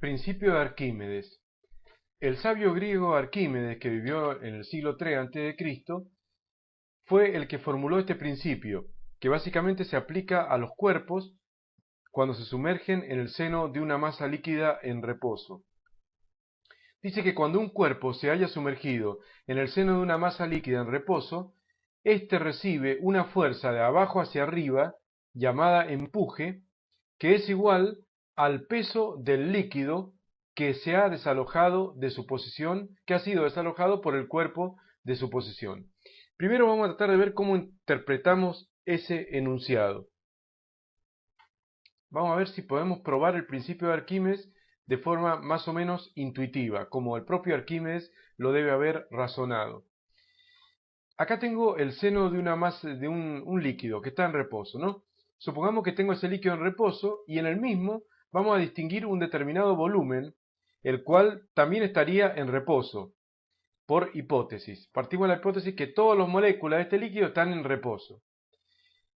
Principio de Arquímedes. El sabio griego Arquímedes, que vivió en el siglo III a.C., fue el que formuló este principio, que básicamente se aplica a los cuerpos cuando se sumergen en el seno de una masa líquida en reposo. Dice que cuando un cuerpo se haya sumergido en el seno de una masa líquida en reposo, éste recibe una fuerza de abajo hacia arriba, llamada empuje, que es igual al peso del líquido que se ha desalojado de su posición, que ha sido desalojado por el cuerpo de su posición. Primero vamos a tratar de ver cómo interpretamos ese enunciado. Vamos a ver si podemos probar el principio de Arquímedes de forma más o menos intuitiva, como el propio Arquímedes lo debe haber razonado. Acá tengo el seno de una masa, de un líquido que está en reposo, ¿no? Supongamos que tengo ese líquido en reposo y en el mismo vamos a distinguir un determinado volumen, el cual también estaría en reposo, por hipótesis. Partimos de la hipótesis que todas las moléculas de este líquido están en reposo.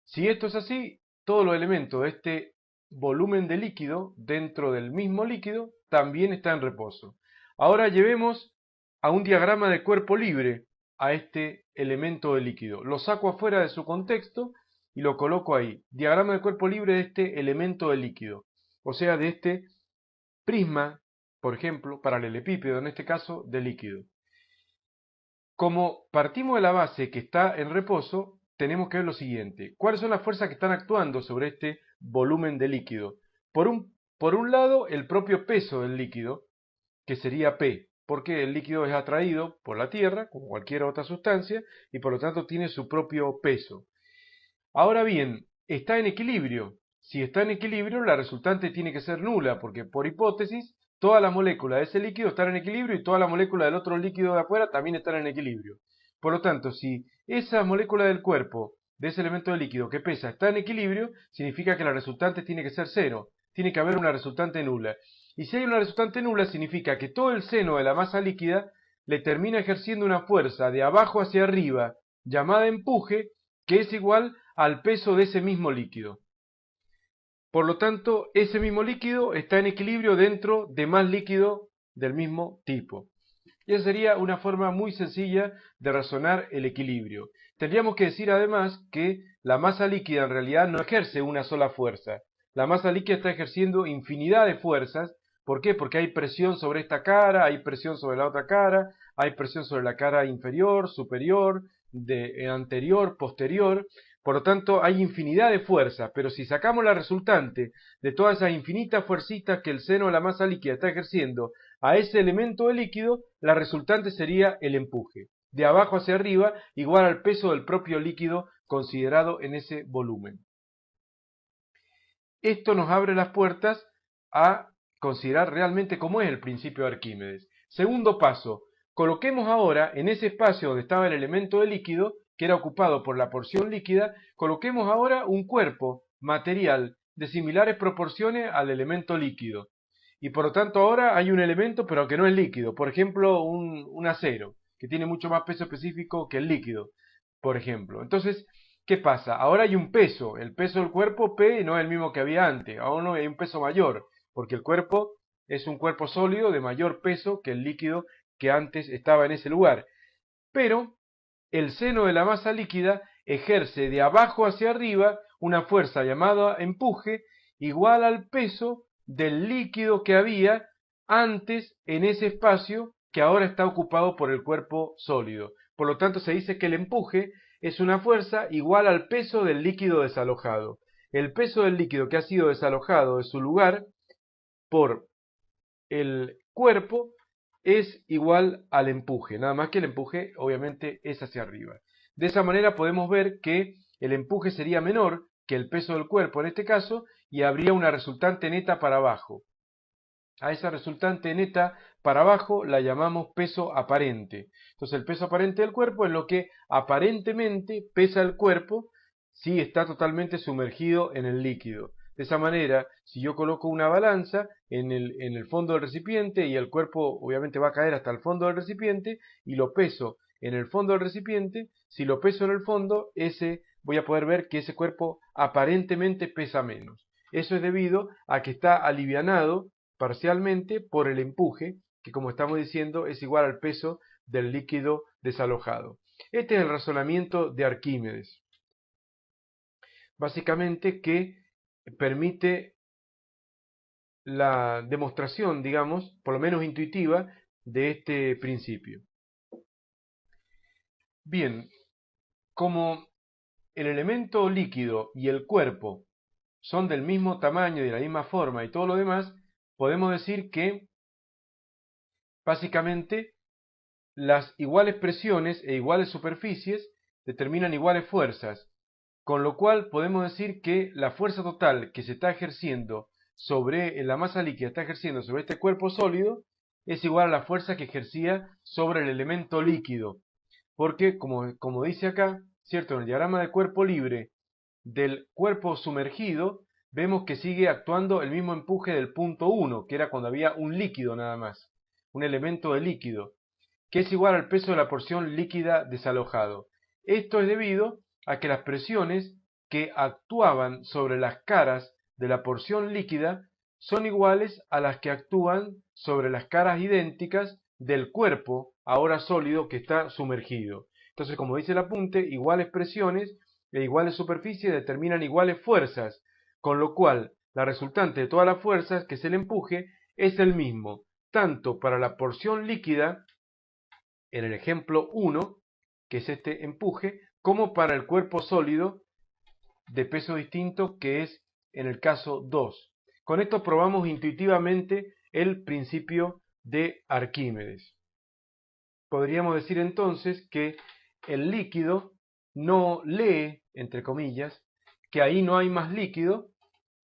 Si esto es así, todos los elementos de este volumen de líquido dentro del mismo líquido también están en reposo. Ahora llevemos a un diagrama de cuerpo libre a este elemento de líquido. Lo saco afuera de su contexto y lo coloco ahí. Diagrama de cuerpo libre de este elemento de líquido. O sea, de este prisma, por ejemplo, paralelepípedo, en este caso, de líquido. Como partimos de la base que está en reposo, tenemos que ver lo siguiente. ¿Cuáles son las fuerzas que están actuando sobre este volumen de líquido? Por un lado, el propio peso del líquido, que sería P, porque el líquido es atraído por la Tierra, como cualquier otra sustancia, y por lo tanto tiene su propio peso. Ahora bien, está en equilibrio. Si está en equilibrio, la resultante tiene que ser nula, porque por hipótesis, todas las moléculas de ese líquido están en equilibrio y todas las moléculas del otro líquido de afuera también están en equilibrio. Por lo tanto, si esa molécula del cuerpo, de ese elemento de líquido que pesa, está en equilibrio, significa que la resultante tiene que ser cero. Tiene que haber una resultante nula. Y si hay una resultante nula, significa que todo el seno de la masa líquida le termina ejerciendo una fuerza de abajo hacia arriba, llamada empuje, que es igual al peso de ese mismo líquido. Por lo tanto, ese mismo líquido está en equilibrio dentro de más líquido del mismo tipo. Y esa sería una forma muy sencilla de razonar el equilibrio. Tendríamos que decir además que la masa líquida en realidad no ejerce una sola fuerza. La masa líquida está ejerciendo infinidad de fuerzas. ¿Por qué? Porque hay presión sobre esta cara, hay presión sobre la otra cara, hay presión sobre la cara inferior, superior, anterior, posterior. Por lo tanto, hay infinidad de fuerzas, pero si sacamos la resultante de todas esas infinitas fuercitas que el seno de la masa líquida está ejerciendo a ese elemento de líquido, la resultante sería el empuje, de abajo hacia arriba, igual al peso del propio líquido considerado en ese volumen. Esto nos abre las puertas a considerar realmente cómo es el principio de Arquímedes. Segundo paso, coloquemos ahora en ese espacio donde estaba el elemento de líquido, que era ocupado por la porción líquida, coloquemos ahora un cuerpo material de similares proporciones al elemento líquido. Y por lo tanto ahora hay un elemento pero que no es líquido, por ejemplo un acero, que tiene mucho más peso específico que el líquido, por ejemplo. Entonces, ¿qué pasa? Ahora hay un peso, el peso del cuerpo P no es el mismo que había antes, ahora hay un peso mayor, porque el cuerpo es un cuerpo sólido de mayor peso que el líquido que antes estaba en ese lugar. Pero el seno de la masa líquida ejerce de abajo hacia arriba una fuerza llamada empuje igual al peso del líquido que había antes en ese espacio que ahora está ocupado por el cuerpo sólido. Por lo tanto, se dice que el empuje es una fuerza igual al peso del líquido desalojado. El peso del líquido que ha sido desalojado de su lugar por el cuerpo es igual al empuje, nada más que el empuje obviamente es hacia arriba. De esa manera podemos ver que el empuje sería menor que el peso del cuerpo en este caso y habría una resultante neta para abajo. A esa resultante neta para abajo la llamamos peso aparente. Entonces el peso aparente del cuerpo es lo que aparentemente pesa el cuerpo si está totalmente sumergido en el líquido. De esa manera, si yo coloco una balanza en el fondo del recipiente y el cuerpo obviamente va a caer hasta el fondo del recipiente y lo peso en el fondo del recipiente, si lo peso en el fondo, voy a poder ver que ese cuerpo aparentemente pesa menos. Eso es debido a que está alivianado parcialmente por el empuje, que como estamos diciendo es igual al peso del líquido desalojado. Este es el razonamiento de Arquímedes, básicamente que permite la demostración, digamos, por lo menos intuitiva, de este principio. Bien, como el elemento líquido y el cuerpo son del mismo tamaño y de la misma forma y todo lo demás, podemos decir que básicamente las iguales presiones e iguales superficies determinan iguales fuerzas, con lo cual podemos decir que la fuerza total que se está ejerciendo sobre la masa líquida, está ejerciendo sobre este cuerpo sólido, es igual a la fuerza que ejercía sobre el elemento líquido, porque como dice acá, ¿cierto? En el diagrama de cuerpo libre del cuerpo sumergido, vemos que sigue actuando el mismo empuje del punto 1, que era cuando había un líquido nada más, un elemento de líquido, que es igual al peso de la porción líquida desalojado. Esto es debido a que las presiones que actuaban sobre las caras de la porción líquida son iguales a las que actúan sobre las caras idénticas del cuerpo, ahora sólido, que está sumergido. Entonces, como dice el apunte, iguales presiones e iguales superficies determinan iguales fuerzas, con lo cual la resultante de todas las fuerzas, que es el empuje, es el mismo, tanto para la porción líquida, en el ejemplo 1, que es este empuje, como para el cuerpo sólido de peso distinto, que es en el caso 2. Con esto probamos intuitivamente el principio de Arquímedes. Podríamos decir entonces que el líquido no lee, entre comillas, que ahí no hay más líquido,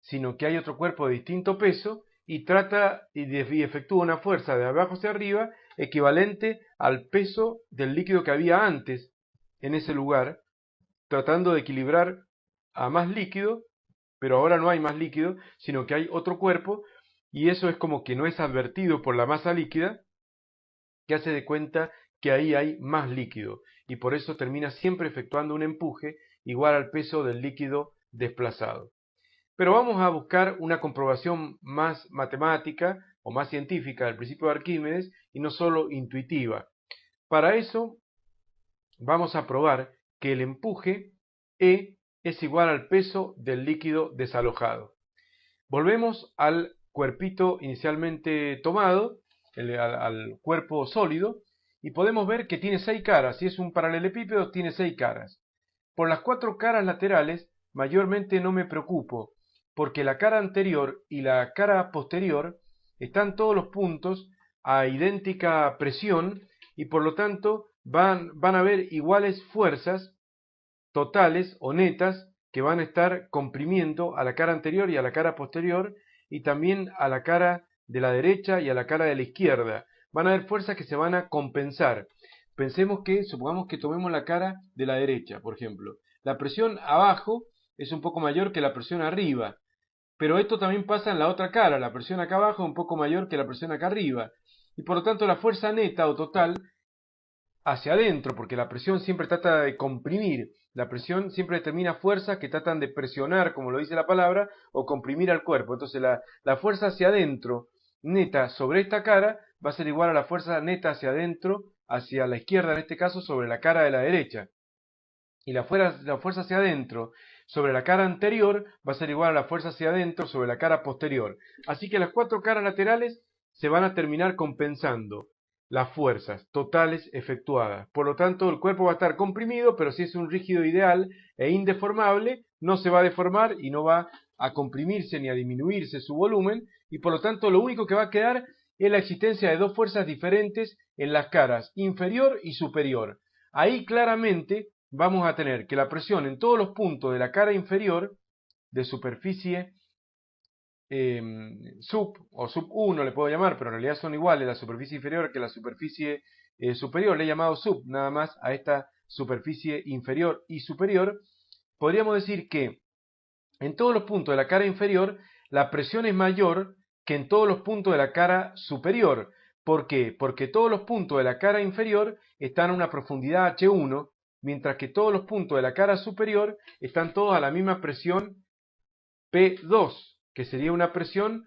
sino que hay otro cuerpo de distinto peso y trata y efectúa una fuerza de abajo hacia arriba equivalente al peso del líquido que había antes en ese lugar, tratando de equilibrar a más líquido, pero ahora no hay más líquido, sino que hay otro cuerpo, y eso es como que no es advertido por la masa líquida, que hace de cuenta que ahí hay más líquido, y por eso termina siempre efectuando un empuje igual al peso del líquido desplazado. Pero vamos a buscar una comprobación más matemática o más científica del principio de Arquímedes y no solo intuitiva. Para eso vamos a probar que el empuje E es igual al peso del líquido desalojado. Volvemos al cuerpito inicialmente tomado, al cuerpo sólido, y podemos ver que tiene 6 caras. Si es un paralelepípedo, tiene 6 caras. Por las 4 caras laterales, mayormente no me preocupo, porque la cara anterior y la cara posterior están todos los puntos a idéntica presión y por lo tanto van a haber iguales fuerzas totales o netas que van a estar comprimiendo a la cara anterior y a la cara posterior y también a la cara de la derecha y a la cara de la izquierda. Van a haber fuerzas que se van a compensar. Supongamos que tomemos la cara de la derecha, por ejemplo. La presión abajo es un poco mayor que la presión arriba, pero esto también pasa en la otra cara. La presión acá abajo es un poco mayor que la presión acá arriba. Y por lo tanto la fuerza neta o total hacia adentro, porque la presión siempre trata de comprimir, la presión siempre determina fuerzas que tratan de presionar, como lo dice la palabra, o comprimir al cuerpo. Entonces la fuerza hacia adentro neta sobre esta cara va a ser igual a la fuerza neta hacia adentro, hacia la izquierda en este caso, sobre la cara de la derecha. Y la fuerza hacia adentro sobre la cara anterior va a ser igual a la fuerza hacia adentro sobre la cara posterior. Así que las 4 caras laterales se van a terminar compensando las fuerzas totales efectuadas. Por lo tanto, el cuerpo va a estar comprimido, pero si es un rígido ideal e indeformable, no se va a deformar y no va a comprimirse ni a disminuirse su volumen, y por lo tanto lo único que va a quedar es la existencia de 2 fuerzas diferentes en las caras inferior y superior. Ahí claramente vamos a tener que la presión en todos los puntos de la cara inferior de superficie sub o sub 1 le puedo llamar, pero en realidad son iguales la superficie inferior que la superficie superior. Le he llamado sub nada más a esta superficie inferior y superior. Podríamos decir que en todos los puntos de la cara inferior la presión es mayor que en todos los puntos de la cara superior. ¿Por qué? Porque todos los puntos de la cara inferior están a una profundidad H1, mientras que todos los puntos de la cara superior están todos a la misma presión P2, que sería una presión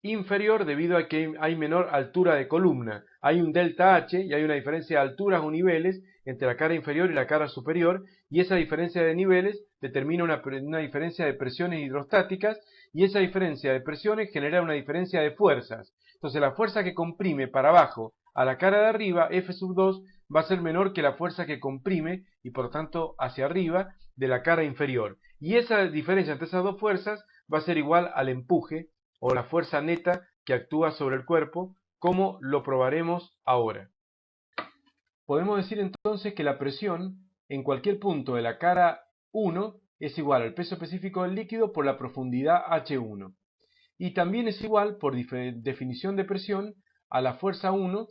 inferior debido a que hay menor altura de columna. Hay un delta H y hay una diferencia de alturas o niveles entre la cara inferior y la cara superior, y esa diferencia de niveles determina una diferencia de presiones hidrostáticas, y esa diferencia de presiones genera una diferencia de fuerzas. Entonces la fuerza que comprime para abajo a la cara de arriba, F sub 2, va a ser menor que la fuerza que comprime, y por tanto hacia arriba, de la cara inferior. Y esa diferencia entre esas dos fuerzas va a ser igual al empuje, o la fuerza neta que actúa sobre el cuerpo, como lo probaremos ahora. Podemos decir entonces que la presión en cualquier punto de la cara 1 es igual al peso específico del líquido por la profundidad H1. Y también es igual, por definición de presión, a la fuerza 1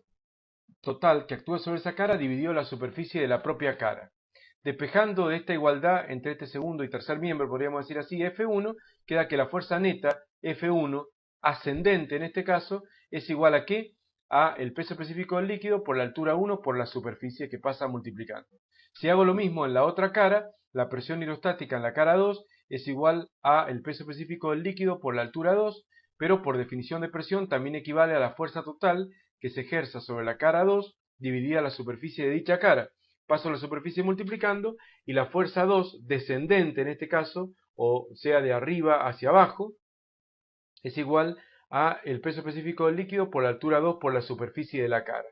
total que actúa sobre esa cara dividido la superficie de la propia cara. Despejando de esta igualdad entre este segundo y tercer miembro, podríamos decir así, F1, queda que la fuerza neta, F1, ascendente en este caso, es igual a ¿qué? A el peso específico del líquido por la altura 1 por la superficie que pasa multiplicando. Si hago lo mismo en la otra cara, la presión hidrostática en la cara 2 es igual a el peso específico del líquido por la altura 2, pero por definición de presión también equivale a la fuerza total que se ejerza sobre la cara 2 dividida la superficie de dicha cara. Paso la superficie multiplicando y la fuerza 2 descendente en este caso, o sea de arriba hacia abajo, es igual a el peso específico del líquido por la altura 2 por la superficie de la cara.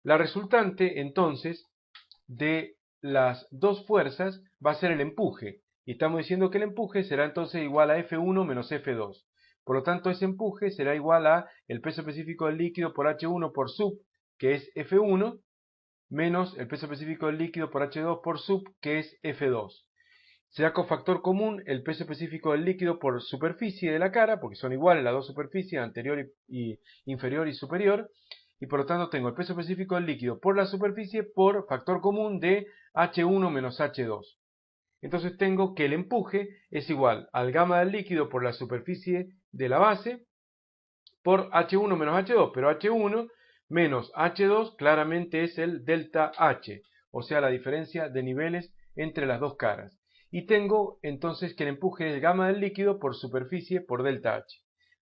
La resultante entonces de las dos fuerzas va a ser el empuje, y estamos diciendo que el empuje será entonces igual a F1 menos F2. Por lo tanto, ese empuje será igual a el peso específico del líquido por H1 por sub, que es F1, menos el peso específico del líquido por H2 por sub, que es F2. Será cofactor común el peso específico del líquido por superficie de la cara, porque son iguales las dos superficies, anterior y inferior y superior, y por lo tanto tengo el peso específico del líquido por la superficie por factor común de H1 menos H2. Entonces tengo que el empuje es igual al gamma del líquido por la superficie de la base por H1 menos H2, pero H1 menos H2 claramente es el delta H, o sea la diferencia de niveles entre las dos caras. Y tengo entonces que el empuje es gamma del líquido por superficie por delta H.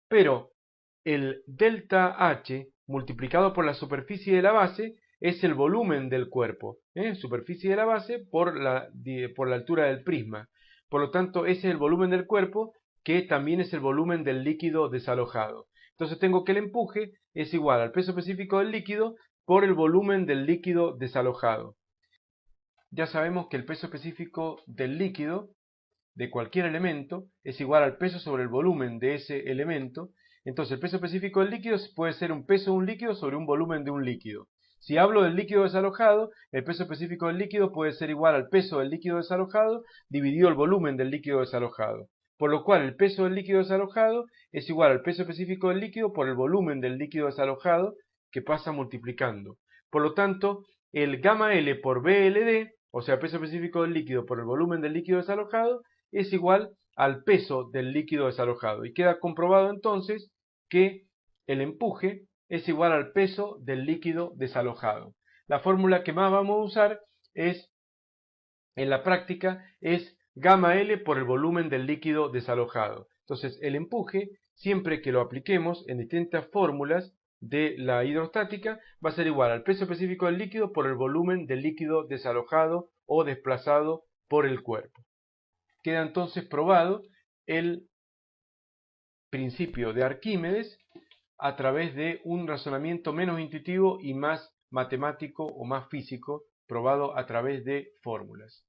Pero el delta H multiplicado por la superficie de la base es el volumen del cuerpo, superficie de la base por la altura del prisma. Por lo tanto, ese es el volumen del cuerpo, que también es el volumen del líquido desalojado. Entonces tengo que el empuje es igual al peso específico del líquido por el volumen del líquido desalojado. Ya sabemos que el peso específico del líquido de cualquier elemento es igual al peso sobre el volumen de ese elemento. Entonces el peso específico del líquido puede ser un peso de un líquido sobre un volumen de un líquido. Si hablo del líquido desalojado, el peso específico del líquido puede ser igual al peso del líquido desalojado dividido el volumen del líquido desalojado. Por lo cual el peso del líquido desalojado es igual al peso específico del líquido por el volumen del líquido desalojado, que pasa multiplicando. Por lo tanto, el gamma L por BLD, o sea, peso específico del líquido por el volumen del líquido desalojado, es igual al peso del líquido desalojado. Y queda comprobado entonces que el empuje es igual al peso del líquido desalojado. La fórmula que más vamos a usar es, en la práctica, es gamma L por el volumen del líquido desalojado. Entonces, el empuje, siempre que lo apliquemos en distintas fórmulas de la hidrostática, va a ser igual al peso específico del líquido por el volumen del líquido desalojado o desplazado por el cuerpo. Queda entonces probado el principio de Arquímedes a través de un razonamiento menos intuitivo y más matemático o más físico, probado a través de fórmulas.